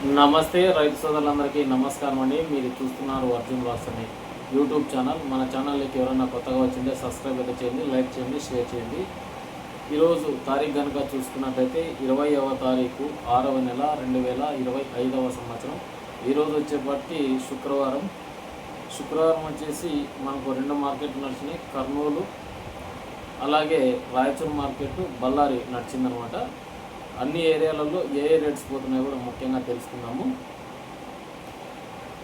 నమస్తే రైతు సోదరులందరికీ నమస్కారం అండి. మీరు చూస్తున్నారు అర్జున్ వ్లాగ్స్ అనే యూట్యూబ్ ఛానల్. మన ఛానల్కి ఎవరైనా కొత్తగా వచ్చింటే సబ్స్క్రైబ్ అయితే చేయండి, లైక్ చేయండి, షేర్ చేయండి. ఈరోజు తారీఖు కనుక చూసుకున్నట్లయితే 20వ తారీఖు 6వ నెల 2025వ సంవత్సరం. ఈరోజు వచ్చేప్పటికి శుక్రవారం వచ్చేసి మనకు రెండు మార్కెట్లు నడిచినాయి. కర్నూలు అలాగే రాయచూరు మార్కెట్, బళ్ళారి నడిచిందనమాట. అన్ని ఏరియాలలో ఏ రేట్స్ పోతున్నాయో కూడా ముఖ్యంగా తెలుసుకుందాము.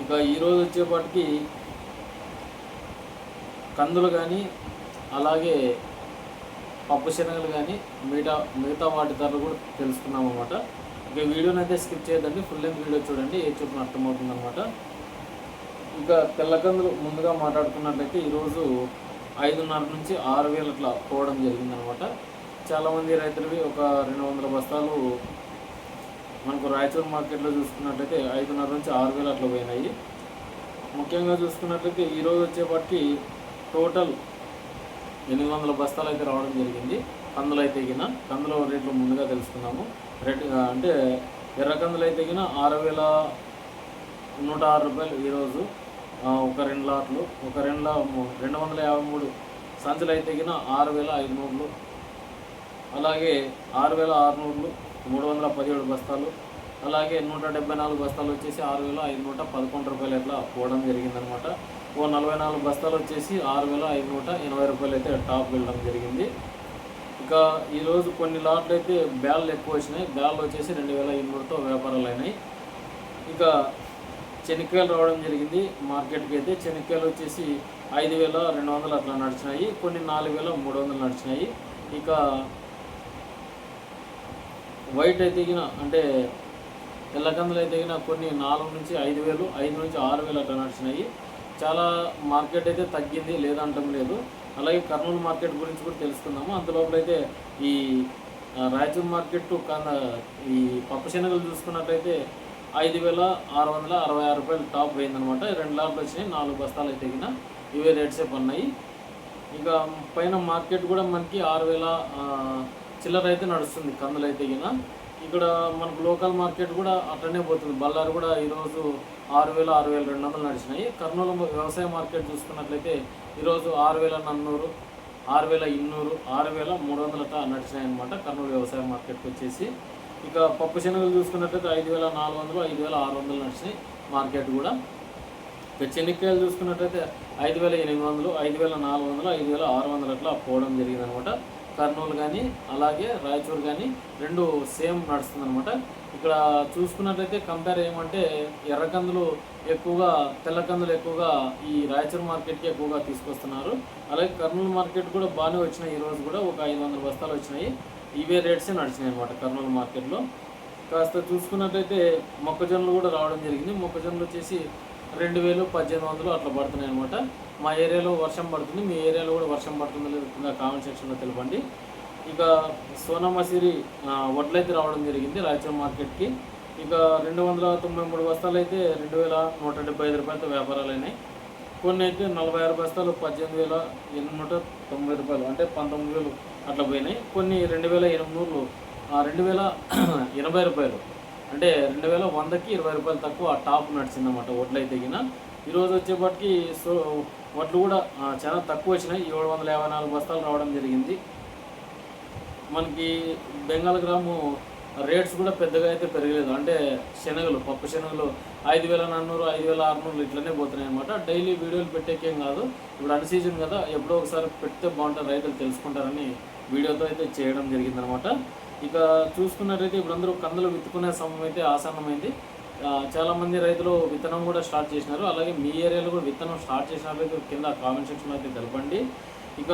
ఇక ఈరోజు వచ్చేపాటికి కందులు కానీ అలాగే పప్పు శనగలు కానీ మిగతా వాటి ధరలు కూడా తెలుసుకున్నాం అనమాట. ఇక వీడియోని అయితే స్కిప్ చేయదండి, ఫుల్ లెంత్ వీడియో చూడండి, ఏ చూపున అర్థమవుతుంది అనమాట. ఇక తెల్లకందులు ముందుగా మాట్లాడుకున్నట్లయితే ఈరోజు 5,500 నుంచి 6,000 అట్లా పోవడం జరిగిందనమాట. చాలామంది రైతులవి ఒక 200 బస్తాలు మనకు రాయచూరు మార్కెట్లో చూసుకున్నట్లయితే 5,500 నుంచి 6,000 అట్లా పోయినాయి. ముఖ్యంగా చూసుకున్నట్లయితే ఈరోజు వచ్చేపాటికి టోటల్ 800 బస్తాలు అయితే రావడం జరిగింది. కందులు అయితే కందుల రేట్లు ముందుగా తెలుసుకున్నాము. రేట్ అంటే ఎర్ర కందులు అయితే 6,106 రూపాయలు ఈరోజు. ఒక 2 లాట్లు, ఒక 253 సంచులు అయితే 6,500, అలాగే 6,600, 317 బస్తాలు, అలాగే 174 బస్తాలు వచ్చేసి 6,511 రూపాయలు అట్లా పోవడం జరిగిందనమాట. ఓ 44 బస్తాలు వచ్చేసి 6,580 రూపాయలు అయితే టాప్ వెళ్ళడం జరిగింది. ఇక ఈరోజు కొన్ని లాట్లు అయితే బ్యాళ్ళు ఎక్కువ వచ్చినాయి. బ్యాళ్ళు వచ్చేసి 2,800తో వ్యాపారాలు అయినాయి. ఇక చెనిక్కాయలు రావడం జరిగింది మార్కెట్కి. అయితే చెనిక్కాయలు వచ్చేసి 5,200 అట్లా నడిచినాయి, కొన్ని 4,300 నడిచినాయి. ఇక వైట్ అయితే అంటే తెల్లకందులు అయితే కొన్ని 4 నుంచి 5,000, 5 నుంచి 6,000 అట్లా నడిచినాయి. చాలా మార్కెట్ అయితే తగ్గింది, లేదంటం లేదు. అలాగే కర్నూలు మార్కెట్ గురించి కూడా తెలుసుకుందాము. అంతలోపల అయితే ఈ రాయచూరు మార్కెట్ ఈ పప్పు శనగలు చూసుకున్నట్లయితే 5,666 రూపాయలు టాప్ పోయిందనమాట. 2 లాట్లు వచ్చినాయి, 4 బస్తాలు అయితే ఇవే రేట్సే పన్నాయి. ఇక పైన మార్కెట్ కూడా మనకి 6,000 చిల్లర అయితే నడుస్తుంది కందులు అయితే ఇక్కడ మనకు లోకల్ మార్కెట్ కూడా అట్లనే పోతుంది. బళ్ళారి కూడా ఈరోజు 6,000, 6,200 నడిచినాయి. కర్నూలు వ్యవసాయ మార్కెట్ చూసుకున్నట్లయితే ఈరోజు 6,400, 6,200, 6,300 అట్లా నడిచినాయి అనమాట కర్నూలు వ్యవసాయ మార్కెట్కి వచ్చేసి. ఇక పప్పు శనగలు చూసుకున్నట్లయితే 5,400, 5,600 నడిచినాయి మార్కెట్ కూడా. ఇక చెనిక్కాయలు చూసుకున్నట్లయితే 5,800, 5,400, 5,600 అట్లా పోవడం జరిగింది అనమాట. కర్నూలు కానీ అలాగే రాయచూరు కానీ రెండు సేమ్ నడుస్తుంది అనమాట. ఇక్కడ చూసుకున్నట్లయితే కంపేర్ ఏమంటే ఎర్రకందులు ఎక్కువగా, తెల్లకందులు ఎక్కువగా ఈ రాయచూరు మార్కెట్కి ఎక్కువగా తీసుకొస్తున్నారు. అలాగే కర్నూలు మార్కెట్ కూడా బాగానే వచ్చినాయి. ఈరోజు కూడా ఒక 500 బస్తాలు వచ్చినాయి. ఇవే రేట్సే నడిచినాయి అనమాట కర్నూలు మార్కెట్లో. కాస్త చూసుకున్నట్లయితే మొక్కజొన్నలు కూడా రావడం జరిగింది. మొక్కజొన్నలు వచ్చేసి 2,000, 1,800 అట్లా పడుతున్నాయి అనమాట. మా ఏరియాలో వర్షం పడుతుంది, మీ ఏరియాలో కూడా వర్షం పడుతుందో లేదో కామెంట్ సెక్షన్లో తెలపండి. ఇక సోనా మసూరి వడ్లయితే రావడం జరిగింది రాయచూరు మార్కెట్కి. ఇక 293 బస్తాలు అయితే 2,175 రూపాయలతో వ్యాపారాలు అయినాయి. కొన్ని అయితే 46 బస్తాలు 18,890 రూపాయలు, అంటే 19,000 అట్లా పోయినాయి. కొన్ని 2,800, 2,080 రూపాయలు, అంటే 2,100కి 20 రూపాయలు తక్కువ టాప్ నడిచిందన్నమాట వడ్లు అయితే ఈరోజు వచ్చేప్పటికి వడ్లు కూడా చాలా తక్కువ వచ్చినాయి. 754 బస్తాలు రావడం జరిగింది. మనకి బెంగాల్ గ్రాము రేట్స్ కూడా పెద్దగా అయితే పెరగలేదు. అంటే శనగలు, పప్పు శనగలు 5,400, 5,600 ఇట్లనే పోతున్నాయి అనమాట. డైలీ వీడియోలు పెట్టేకేం కాదు, ఇప్పుడు అన్ సీజన్ కదా, ఎప్పుడో ఒకసారి పెడితే బాగుంటుంది, రైతులు తెలుసుకుంటారని వీడియోతో అయితే చేయడం జరిగిందనమాట. ఇక చూసుకున్నట్టయితే ఇప్పుడు అందరూ కందులు విత్తుకునే సమయం అయితే ఆసన్నమైంది. చాలామంది రైతులు విత్తనం కూడా స్టార్ట్ చేసినారు. అలాగే మీ ఏరియాలో కూడా విత్తనం స్టార్ట్ చేసినట్లయితే కింద కామెంట్ సెక్షన్లో అయితే తెలపండి. ఇక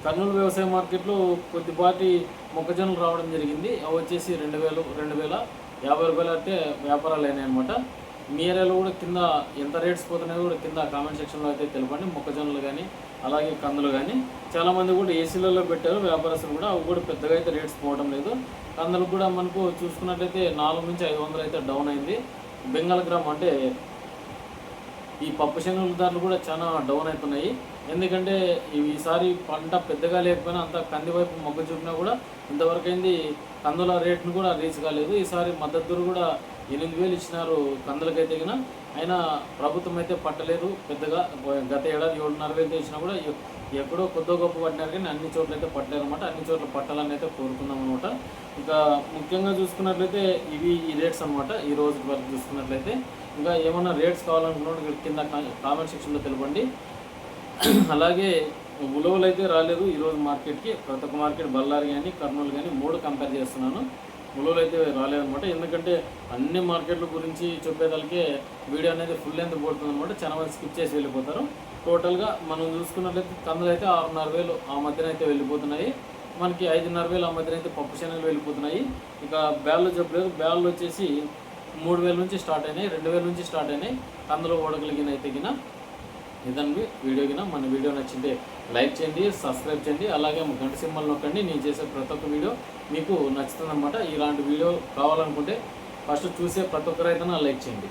కర్నూలు వ్యవసాయ మార్కెట్లో కొద్దిపాటి మొక్కజొన్నలు రావడం జరిగింది. అవి వచ్చేసి 2,000, 2,050 రూపాయలు అంటే వ్యాపారాలు అయినాయి అనమాట. మీ ఏరియాలో కూడా కింద ఎంత రేట్స్ పోతున్నాయో కూడా కింద కామెంట్ సెక్షన్లో అయితే తెలపండి. మొక్కజొన్నలు కానీ అలాగే కందులు కానీ చాలామంది కూడా ఏసీలలో పెట్టారు వ్యాపారస్తులు కూడా, అవి కూడా పెద్దగా అయితే రేట్స్ పోవడం లేదు. కందులు కూడా మనకు చూసుకున్నట్లయితే 4 నుంచి 500 అయితే డౌన్ అయింది. బెంగాల్ గ్రామ్ అంటే ఈ పప్పు శనగల ధరలు కూడా చాలా డౌన్ అవుతున్నాయి. ఎందుకంటే ఈసారి పంట పెద్దగా లేకపోయినా అంత కంది వైపు మొగ్గు చూపినా కూడా ఇంతవరకు అయింది కందుల రేట్ను కూడా రీచ్ కాలేదు. ఈసారి మద్దతు ధర కూడా 8,000 ఇచ్చినారు కందులకైతే గిన. అయినా ప్రభుత్వం అయితే పట్టలేదు పెద్దగా. గత ఏడాది 7,500 ఇచ్చినా కూడా ఎక్కడో కొద్దో గొప్ప పట్టినారు, కానీ అన్ని చోట్ల అయితే పట్టలేరు అనమాట. అన్ని చోట్ల పట్టాలని అయితే కోరుకుందాం అనమాట. ఇంకా ముఖ్యంగా చూసుకున్నట్లయితే ఈ రేట్స్ అనమాట. ఈ రోజు వరకు చూసుకున్నట్లయితే ఇంకా ఏమన్నా రేట్స్ కావాలనుకున్నప్పుడు కింద కామెంట్ సెక్షన్లో తెలపండి. అలాగే ఉలవలు అయితే రాలేదు ఈరోజు మార్కెట్కి. ప్రతి ఒక్క మార్కెట్ బళ్ళారి కానీ కర్నూలు కానీ 3 కంపేర్ చేస్తున్నాను. ఉలవలు అయితే రాలేదనమాట. ఎందుకంటే అన్ని మార్కెట్ల గురించి చెప్పేదానికే వీడియో అనేది ఫుల్ లెంత్ పోతుంది అనమాట. చాలా మంది స్కిప్ చేసి వెళ్ళిపోతారు. టోటల్గా మనం చూసుకున్నట్లయితే కందులు అయితే 6,500 ఆ మధ్యన అయితే వెళ్ళిపోతున్నాయి. మనకి 5,500 ఆ మధ్యన అయితే పప్పు శనగలు వెళ్ళిపోతున్నాయి. ఇక బ్యాళ్ళు చెప్పలేదు. బ్యాళ్ళు వచ్చేసి 3,000 నుంచి స్టార్ట్ అయినాయి, 2,000 నుంచి స్టార్ట్ అయినాయి. కందులు ఓడగలిగిన అయితే గిన ఇదండి వీడియో గిన. మన వీడియో నచ్చితే లైక్ చేయండి, సబ్స్క్రైబ్ చేయండి, అలాగే గంట సింబల్ నొక్కండి. నేను చేసే ప్రతి ఒక్క వీడియో మీకు నచ్చుతుందన్నమాట. ఇలాంటి వీడియో కావాలనుకుంటే ఫస్ట్ చూసే ప్రతి ఒక్కరైతే లైక్ చేయండి.